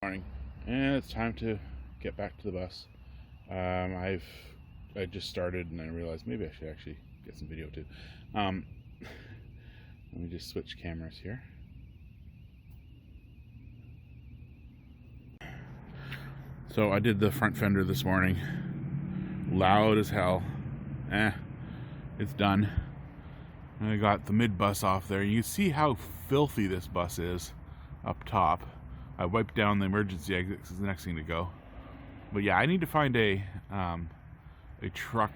Morning, and it's time to get back to the bus. I just started and I realized maybe I should actually get some video too. Let me just switch cameras here. So I did the front fender this morning. Loud as hell. It's done. And I got the mid bus off there. You see how filthy this bus is up top. I wiped down the emergency exit because it's the next thing to go. But yeah, I need to find a truck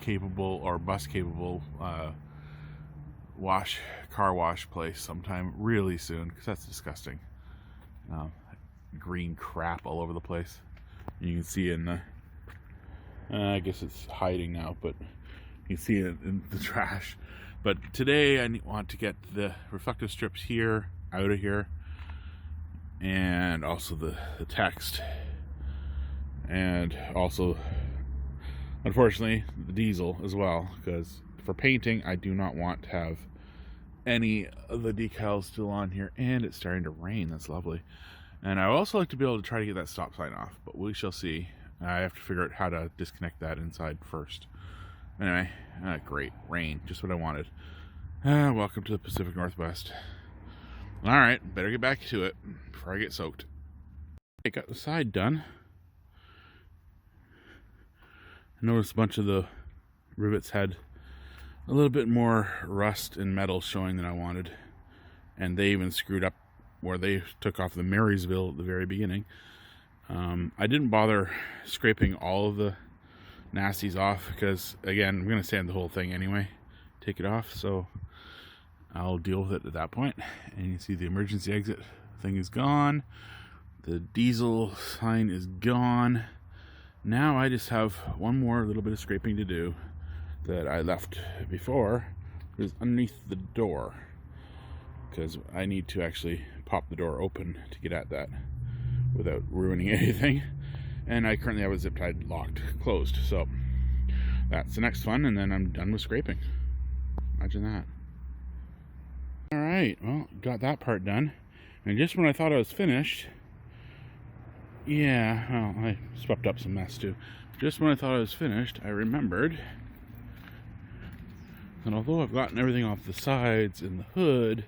capable or bus capable car wash place sometime really soon, because that's disgusting. Green crap all over the place. You can see in the I guess it's hiding now, but you can see it in the trash. But today I want to get the reflective strips here out of here, and also the text, and also unfortunately the diesel as well, because for painting I do not want to have any of the decals still on here. And it's starting to rain. That's lovely. And I also like to be able to try to get that stop sign off, but we shall see. I have to figure out how to disconnect that inside first. Anyway, great rain, just what I wanted. Welcome to the Pacific Northwest. Alright, better get back to it before I get soaked. I got the side done. I noticed a bunch of the rivets had a little bit more rust and metal showing than I wanted. And they even screwed up where they took off the Marysville at the very beginning. I didn't bother scraping all of the nasties off because, again, I'm going to sand the whole thing anyway, take it off, so I'll deal with it at that point. And you see the emergency exit thing is gone. The diesel sign is gone. Now I just have one more little bit of scraping to do that I left before. It was underneath the door, because I need to actually pop the door open to get at that without ruining anything. And I currently have a zip tied locked closed, so that's the next one, and then I'm done with scraping. Imagine that. Alright, well, got that part done. And just when I thought I was finished, yeah, well, I swept up some mess too. Just when I thought I was finished, I remembered that although I've gotten everything off the sides and the hood,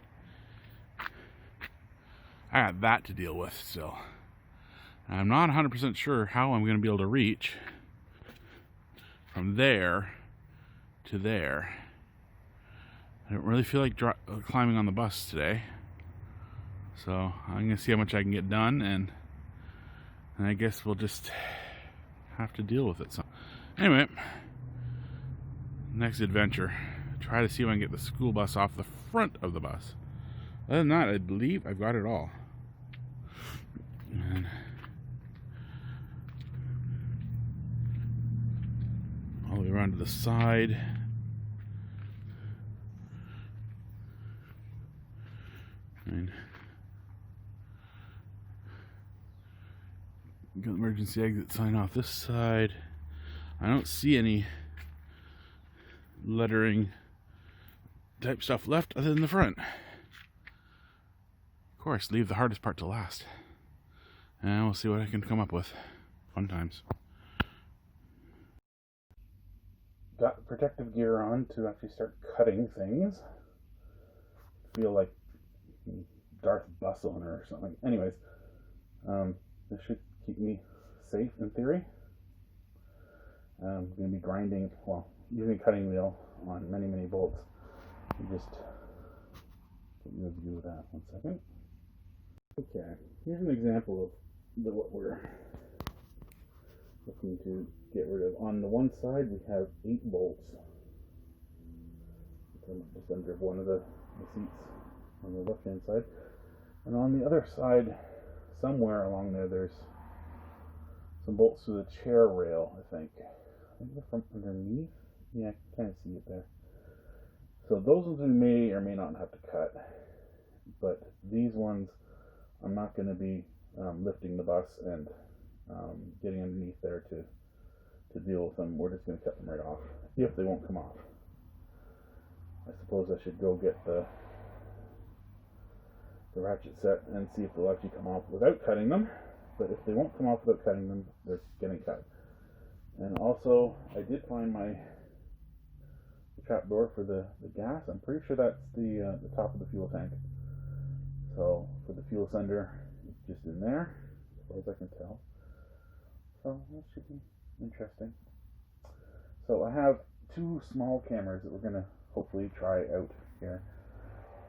I got that to deal with still. I'm not 100% sure how I'm going to be able to reach from there to there. I don't really feel like climbing on the bus today, so I'm going to see how much I can get done, and I guess we'll just have to deal with it. So anyway, next adventure, try to see if I can get the school bus off the front of the bus. Other than that, I believe I've got it all. And all the way around to the side. And got the emergency exit sign off this side. I don't see any lettering type stuff left other than the front. Of course, leave the hardest part to last. And we'll see what I can come up with. Fun times. Got protective gear on to actually start cutting things. Feel like Darth Bus owner or something. Anyways, this should keep me safe in theory. I'm going to be grinding, well, using a cutting wheel on many bolts. Just get you a view of that. 1 second. Okay, here's an example of what we're looking to get rid of. On the one side, we have 8 bolts. Just under one of the seats on the left-hand side. And on the other side, somewhere along there, there's some bolts to the chair rail, I think. I think they're from underneath. Yeah, I can kind of see it there. So those ones we may or may not have to cut. But these ones, I'm not going to be lifting the bus and getting underneath there to deal with them. We're just going to cut them right off, if they won't come off. I suppose I should go get the the ratchet set and see if they'll actually come off without cutting them. But if they won't come off without cutting them, they're getting cut. And also, I did find the trap door for the gas. I'm pretty sure that's the top of the fuel tank. So for the fuel sender, it's just in there, as far as I can tell. So that should be interesting. So I have two small cameras that we're going to hopefully try out here.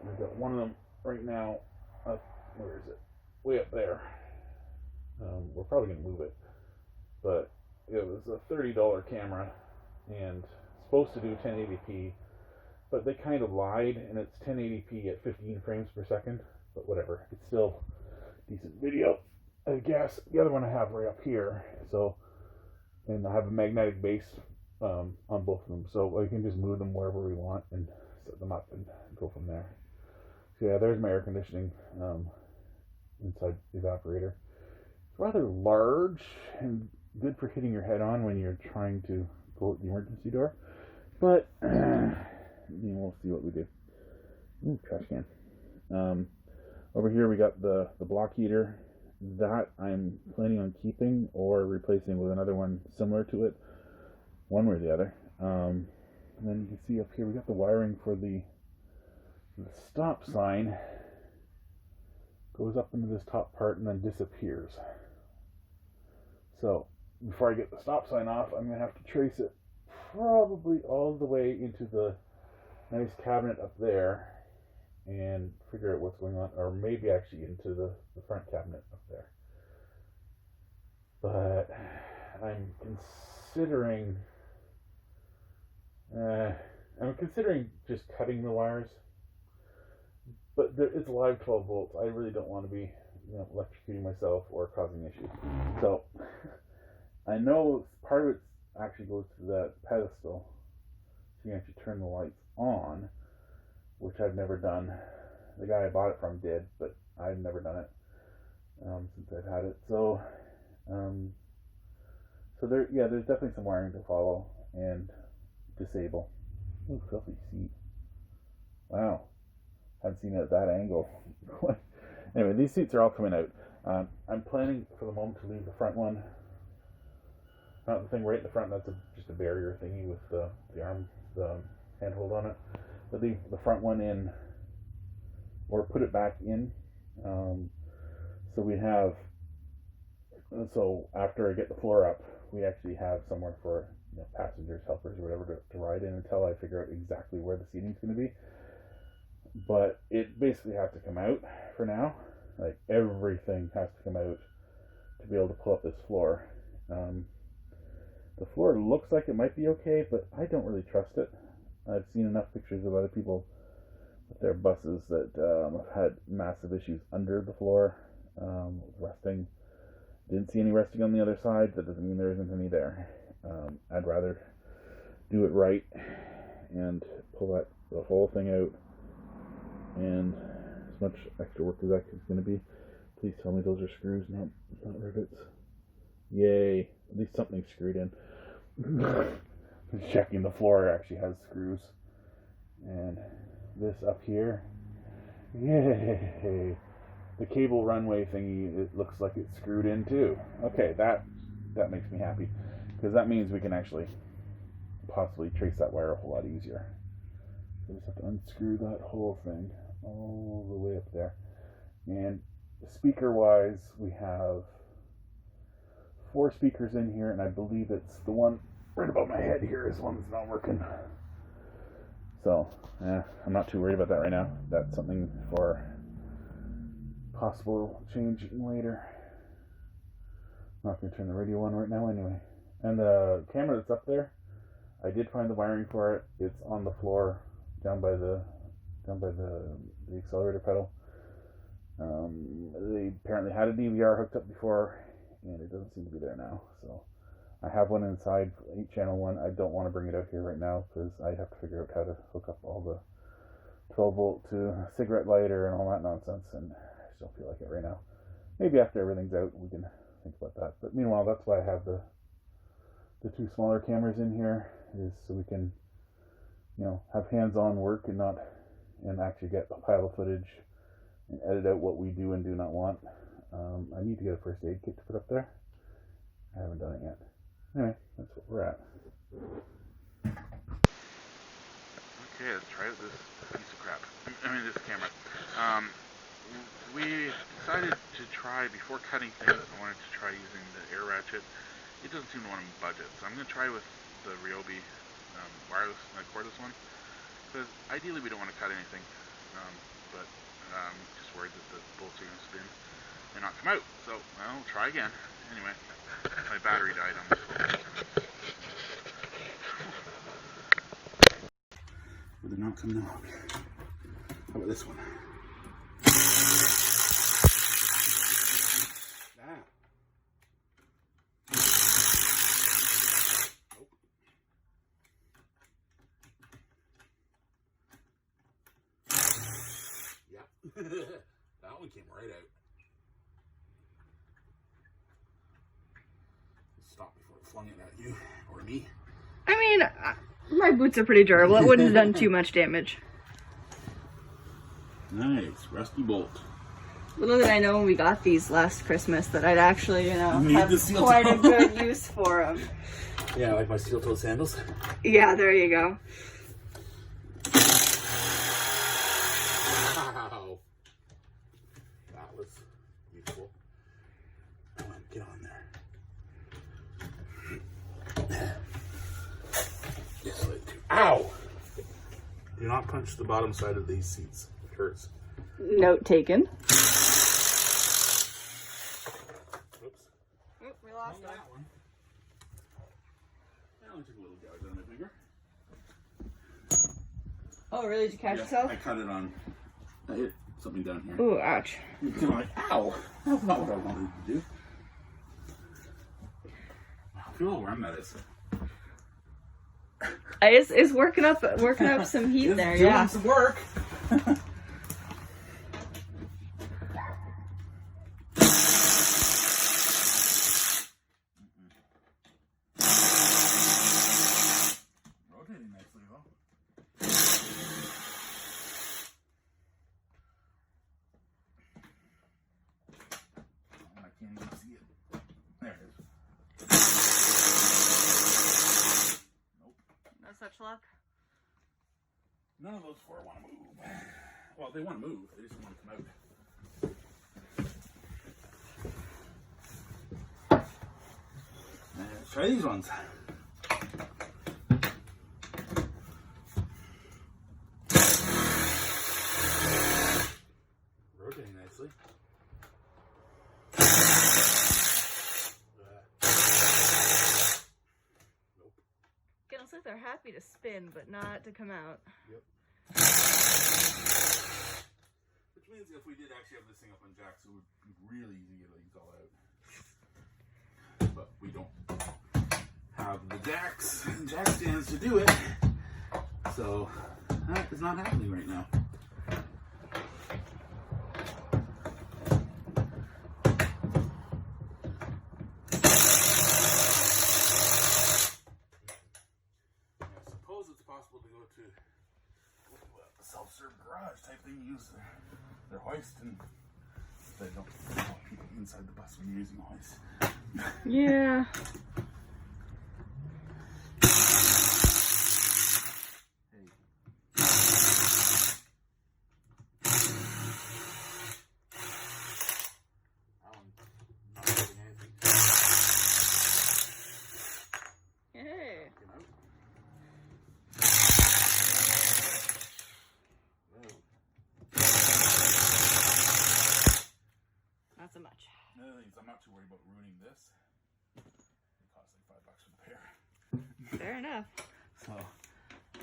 We've got one of them right now up, where is it? Way up there. We're probably going to move it. But it was a $30 camera and supposed to do 1080p, but they kind of lied, and it's 1080p at 15 frames per second. But whatever, it's still decent video, I guess. The other one I have right up here, so, and I have a magnetic base on both of them, so we can just move them wherever we want and set them up and go from there. So yeah, there's my air conditioning inside the evaporator. It's rather large and good for hitting your head on when you're trying to go out the emergency door, but we'll see what we do. Ooh, trash can. Over here we got the block heater that I'm planning on keeping or replacing with another one similar to it, one way or the other. And then you can see up here we got the wiring for the stop sign. Goes up into this top part and then disappears. So before I get the stop sign off, I'm going to have to trace it probably all the way into the nice cabinet up there and figure out what's going on, or maybe actually into the front cabinet up there. But I'm considering just cutting the wires, but it's live 12 volts. I really don't want to be electrocuting myself or causing issues. So I know part of it actually goes to that pedestal, so you can actually turn the lights on, which I've never done. The guy I bought it from did, but I've never done it since I've had it. So there's definitely some wiring to follow and disable. Ooh, filthy seat. Wow, haven't seen it at that angle. Anyway, these seats are all coming out. I'm planning for the moment to leave the front one. Not the thing right in the front. That's just a barrier thingy with the handhold on it. But leave the front one in, or put it back in. So after I get the floor up, we actually have somewhere for passengers, helpers, or whatever to ride in until I figure out exactly where the seating's going to be. But it basically has to come out for now. Like everything has to come out to be able to pull up this floor. The floor looks like it might be okay, but I don't really trust it. I've seen enough pictures of other people with their buses that have had massive issues under the floor, resting. Didn't see any resting on the other side. That doesn't mean there isn't any there. I'd rather do it right and pull the whole thing out. And as much extra work as that is going to be, please tell me those are screws, not rivets. Yay! At least something's screwed in. Checking the floor actually has screws. And this up here, yay! The cable runway thingy, it looks like it's screwed in too. Okay, that makes me happy, because that means we can actually possibly trace that wire a whole lot easier. So we just have to unscrew that whole thing all the way up there. And speaker wise, we have 4 speakers in here, and I believe it's the one right above my head here is the one that's not working. So I'm not too worried about that right now. That's something for possible changing later. I'm not going to turn the radio on right now anyway. And the camera that's up there, I did find the wiring for it. It's on the floor down by the accelerator pedal. They apparently had a DVR hooked up before, and it doesn't seem to be there now. So I have one inside, 8-channel one. I don't want to bring it out here right now because I have to figure out how to hook up all the 12 volt to a cigarette lighter and all that nonsense, and I just don't feel like it right now. Maybe after everything's out we can think about that. But meanwhile, that's why I have the 2 smaller cameras in here, is so we can have hands-on work and actually get a pile of footage and edit out what we do and do not want. I need to get a first aid kit to put up there. I haven't done it yet. Anyway, that's what we're at. Okay, let's try out this piece of crap. I mean, this camera. We decided to try, before cutting things, I wanted to try using the air ratchet. It doesn't seem to want to budget, so I'm going to try with the Ryobi wireless, cordless one. Because ideally we don't want to cut anything, but I'm just worried that the bolts are going to spin and not come out. So, well, I'll try again. Anyway, my battery died on this phone. But they're not coming out. How about this one? That one came right out. Stop before it flung it at you or me. I mean, my boots are pretty durable. It wouldn't have done too much damage. Nice, rusty bolt. Little did I know when we got these last Christmas that I'd actually, have quite a good use for them. Yeah, like my steel-toed sandals. Yeah, there you go. Wow. That was useful. Come on, get on there. Yes, ow! Do not punch the bottom side of these seats. It hurts. Note taken. Oops. Oop, we lost that one. That only took a little gouge on my finger. Oh, really? Did you catch yourself? I cut it on. I hit something down here. Ooh, ouch. You're kind of like, ow! That's not what I wanted to do. I feel how warm that is. It's working up some heat there, doing yeah. some work. Rotating nicely though. Oh, I can't even see it. There it is. No such luck. None of those four want to move. Well, they want to move. They just don't want to come out. Let's try these ones. Rotating nicely. Nope. It looks like they're happy to spin, but not to come out. Yep. Which means if we did actually have this thing up on jacks, it would be really easy to get these all out. But we don't have the jack stands to do it. So that is not happening right now. I suppose it's possible to go to a self-serve garage type thing, use their hoist, and they don't want people inside the bus when you're using a hoist. Yeah. Hey. Not so much. Another thing is I'm not too worried about ruining this. It costs like $5 for the pair. Fair enough. So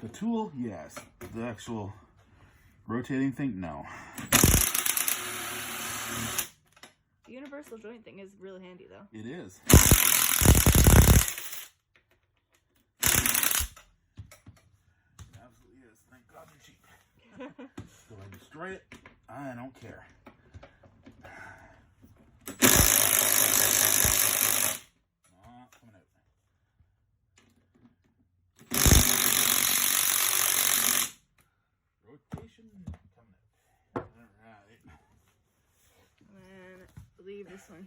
the tool, yes. The actual rotating thing, no. The universal joint thing is really handy though. It is. It absolutely is. Thank God they're cheap. So I destroy it. I don't care. Not coming out. Rotation coming out. Alright.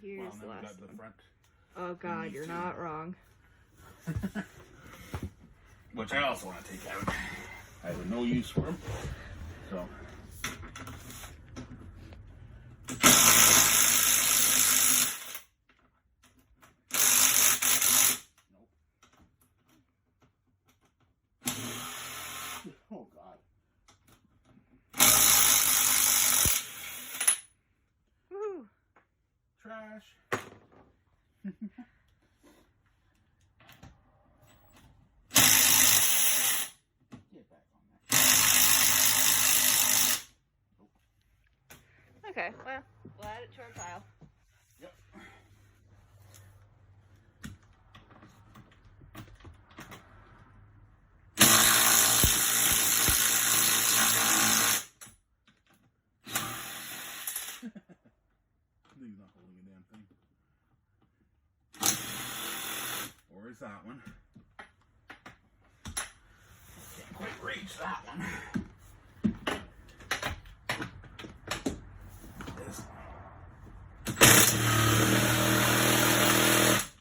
here's well, the last got the one. front. Oh God, you're not wrong. Which I also want to take out. I have no use for them. So. Oh God. Woo. Trash. Get back on that. Nope. Okay, well, we'll add it to our pile. Yep. He's not holding a damn thing. Or is that one? Can't quite reach that one. This.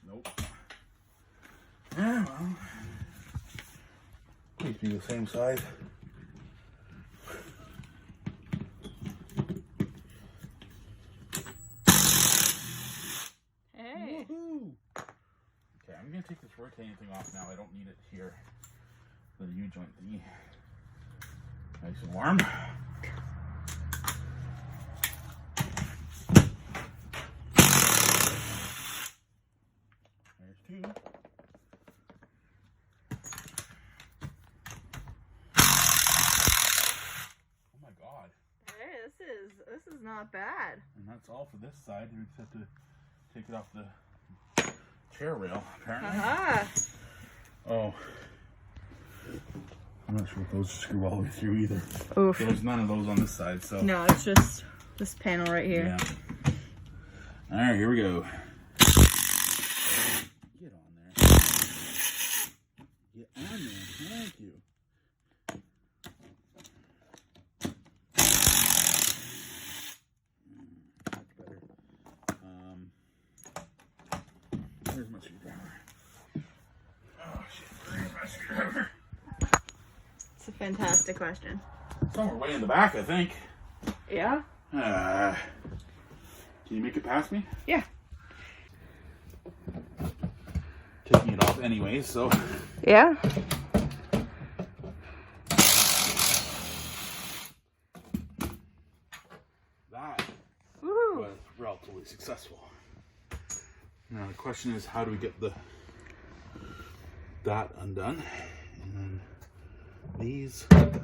Nope. Yeah, well. Please be the same size. Hey. Woohoo! Okay, I'm gonna take this rotating thing off now. I don't need it here. The U-joint thingy. Nice and warm. There's two. Oh my God. Hey, this is not bad. And that's all for this side. We just have to take it off the chair rail, apparently. Aha. Oh. I'm not sure if those screw all the way through either. Oof. There's none of those on this side, so. No, it's just this panel right here. Yeah. Alright, here we go. Get on there. Get on there. Thank you. Much better. Where's my screwdriver? Oh shit, where's my screwdriver? It's a fantastic question. Somewhere way in the back, I think. Yeah? Can you make it past me? Yeah. Taking it off anyway, so. Yeah? That Woo. was relatively successful. Now the question is, how do we get that undone? And then these, of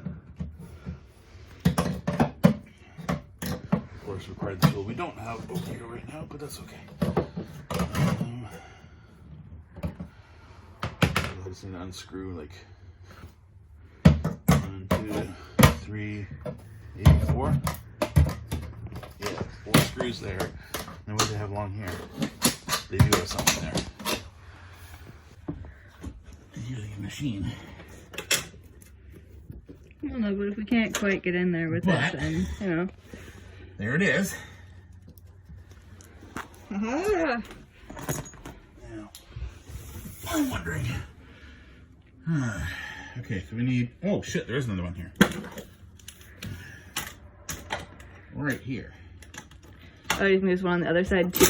course, require the tool we don't have over here right now, but that's okay. I just need to unscrew like 1, 2, 3, maybe 4. Yeah, 4 screws there. And what do they have along here? They do have something there. It's using a machine. I don't know, but if we can't quite get in there with But- it, then, you know. There it is. Aha. Now, I'm wondering. Okay, so we need. Oh shit, there is another one here. Right here. Oh, you think there's one on the other side too?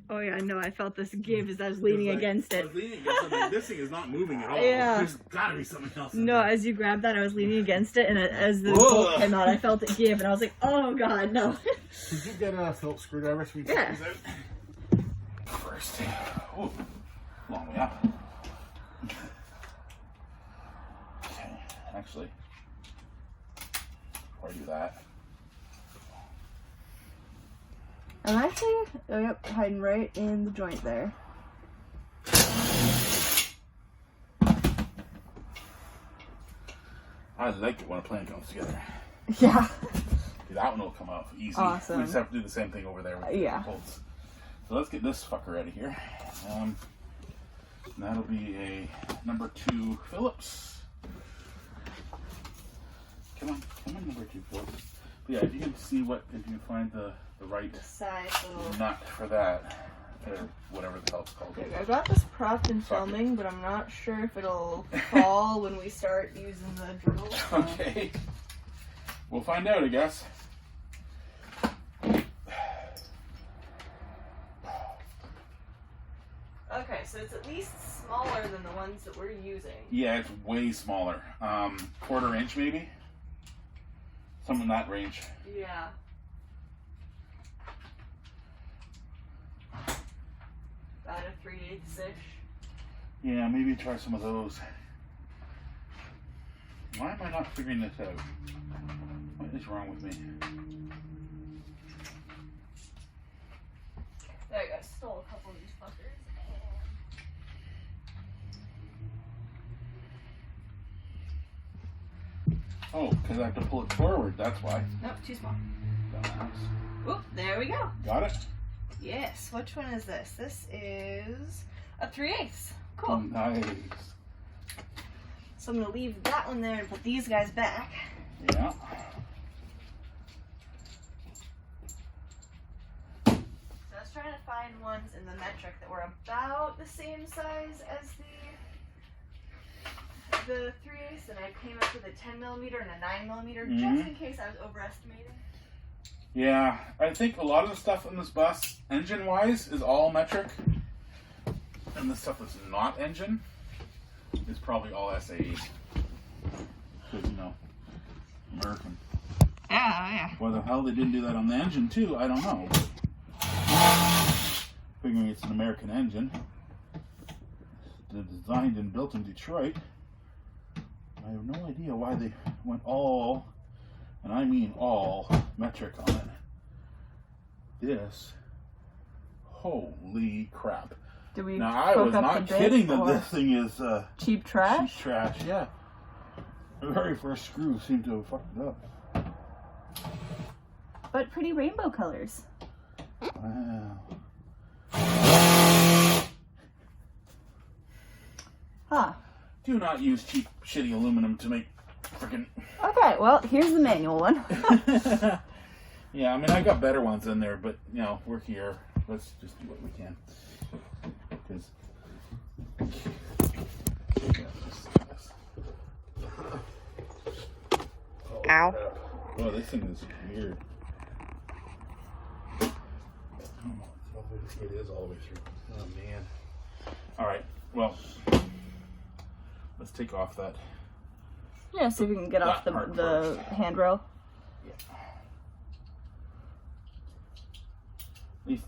Oh yeah, no, I felt this give as I was leaning against I it. was leaning against something. This thing is not moving at all. Yeah. There's gotta be something else. in No, there. as you grabbed that, I was leaning against it, and as the Whoa. bolt came out, I felt it give, and I was like, oh god, no. Did you get a Phillips screwdriver so we can Yeah. take these out? First. Oh, long way up. Okay, actually, before I do that, I'm actually, oh yep, hiding right in the joint there. I like it when a plan comes together. Yeah. That one will come out easy. Awesome. We just have to do the same thing over there with Yeah. the bolts. So let's get this fucker out of here. That'll be a number 2 Phillips. Come on, number 2 Phillips. Yeah, if you can see if you can find the right size little nut for that, or whatever the hell it's called. Okay, I got this propped in filming, but I'm not sure if it'll fall when we start using the drill. So. Okay. We'll find out, I guess. Okay, so it's at least smaller than the ones that we're using. Yeah, it's way smaller. 1/4 inch maybe? Something in that range. Yeah. About a 3/8-ish. Yeah, maybe try some of those. Why am I not figuring this out? What is wrong with me? There you go. Stole a couple of these fuckers. Oh, because I have to pull it forward, that's why. Nope, too small. Dumbass. Oop, there we go. Got it? Yes. Which one is this? This is a 3/8. Cool. Nice. So I'm going to leave that one there and put these guys back. Yeah. So I was trying to find ones in the metric that were about the same size as the 3/8, and I came up with a 10mm and a 9mm just in case I was overestimating. Yeah, I think a lot of the stuff on this bus, engine-wise, is all metric. And the stuff that's not engine is probably all SAE. Because, you know, American. Yeah. Why the hell they didn't do that on the engine, too, I don't know. But figuring it's an American engine. They're designed and built in Detroit. I have no idea why they went all, and I mean all, metric on it. This, holy crap. Do we now, I was not kidding that this thing is cheap trash? Cheap trash, yeah. The very first screw seemed to have fucked it up. But pretty rainbow colors. Wow. Huh. Do not use cheap, shitty aluminum to make freaking... Okay, well, here's the manual one. Yeah, I mean, I got better ones in there, but, you know, we're here. Let's just do what we can. Because... Ow. Oh, this thing is weird. It is all the way through. Oh, man. Alright, well... Let's take off that. Yeah, see if we can get off the handrail.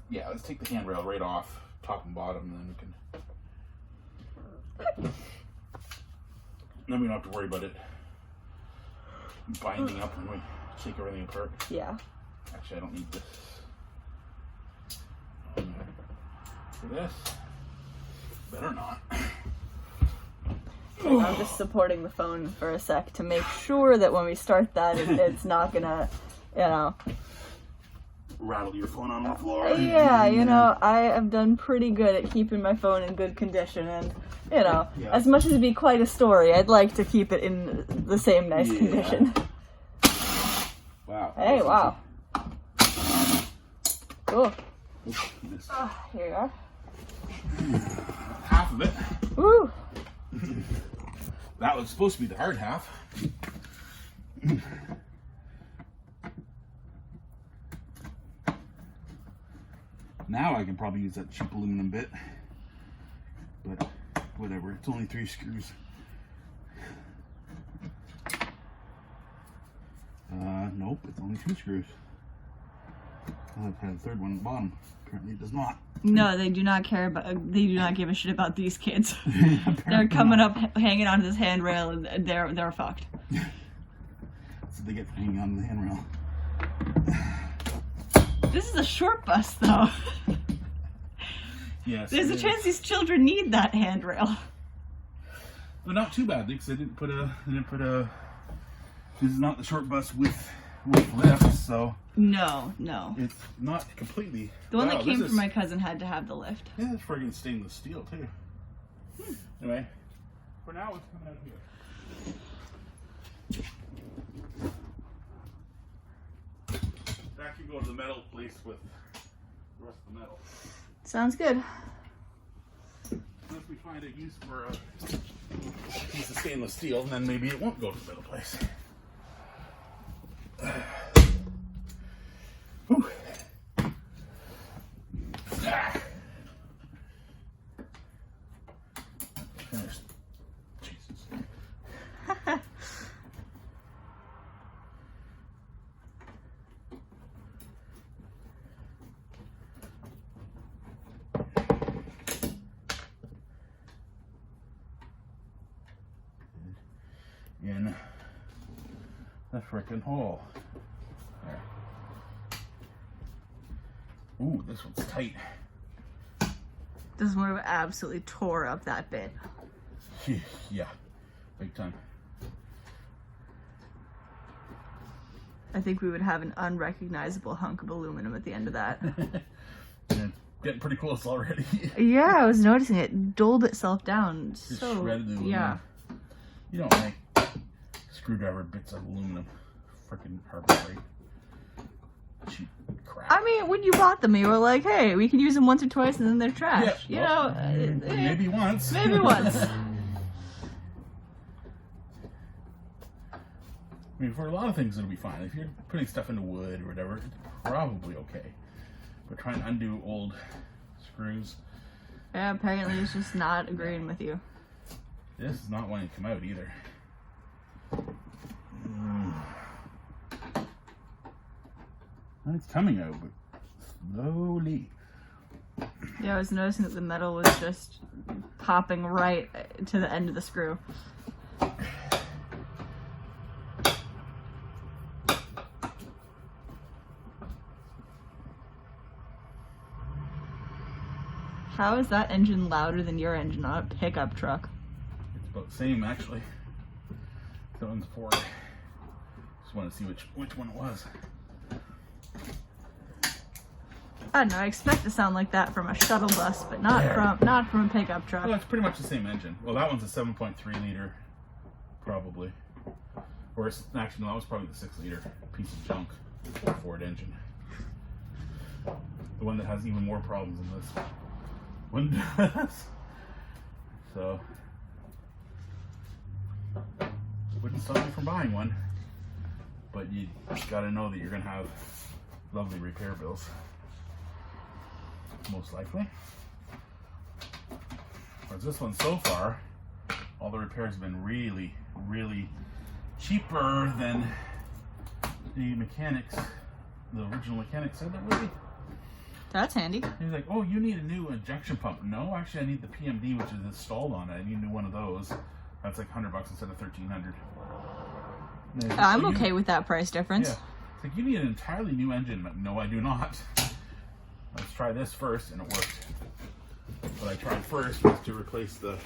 Yeah. Let's take the handrail right off, top and bottom, and then we can... Then we don't have to worry about it binding up when we take everything apart. Yeah. Actually, I don't need this. For this, better not. I'm just supporting the phone for a sec to make sure that when we start that, it's not gonna, you know... Rattle your phone on the floor. Yeah, you know, I have done pretty good at keeping my phone in good condition, and, you know, as much as it'd be quite a story, I'd like to keep it in the same nice condition. Wow. Hey, wow. Cool. Oops, Here you are. half of it. Woo! That was supposed to be the hard half. Now I can probably use that cheap aluminum bit. But whatever, it's only 3 screws. Nope, it's only 2 screws. I've had a third one at the bottom. Apparently it does not. No, they do not care about. They do not give a shit about these kids. They're coming up, hanging onto this handrail, and they're fucked. So they get hanging on the handrail. This is a short bus, though. Yes. There's a chance these children need that handrail. But not too bad, because they didn't put a. This is not the short bus with lifts, so. No. It's not completely. The one that came from my cousin had to have the lift. Yeah, it's friggin' stainless steel too. Anyway, for now it's coming out of here. back and go to the metal place with the rest of the metal. Sounds good. Unless we find a use for a piece of stainless steel, and then maybe it won't go to the metal place. Whew. Finished. Jesus. In the frickin' hole. There. Ooh, this one's tight. This one would have absolutely tore up that bit. Yeah, big time. I think we would have an unrecognizable hunk of aluminum at the end of that. Yeah, getting pretty close already. Yeah, I was noticing it doled itself down. Just so shredded the aluminum. yeah. You don't like screwdriver bits of aluminum. Frickin' Harbor Freight. Cheap crap. I mean, when you bought them, you were like, "Hey, we can use them once or twice, and then they're trash." Yeah, You know, maybe once. Maybe once. I mean, for a lot of things, it'll be fine. If you're putting stuff into wood or whatever, it's probably okay. But trying to undo old screws. Yeah, apparently it's just not agreeing with you. This is not wanting to come out either. It's coming out, but slowly. Yeah, I was noticing that the metal was just popping right to the end of the screw. How is that engine louder than your engine on a pickup truck? It's about the same, actually. That one's Ford. Just want to see which one it was. I don't know, I expect to sound like that from a shuttle bus, but not from a pickup truck. Well, it's pretty much the same engine. Well, that one's a 7.3 liter, probably. Or actually, no, that was probably the 6 liter piece of junk Ford engine. The one that has even more problems than this one does. So, wouldn't stop me from buying one, but you gotta know that you're gonna have lovely repair bills. Most likely. Whereas this one so far, all the repairs have been really, really cheaper than the mechanics, the original mechanics said that would be. That's handy. He's like, oh, you need a new injection pump. No, actually I need the PMD, which is installed on it. I need a new one of those. That's like $100 instead of $1,300. I'm okay with that price difference. Yeah. It's like, you need an entirely new engine. No, I do not. Let's try this first, and it worked. What I tried first was to replace the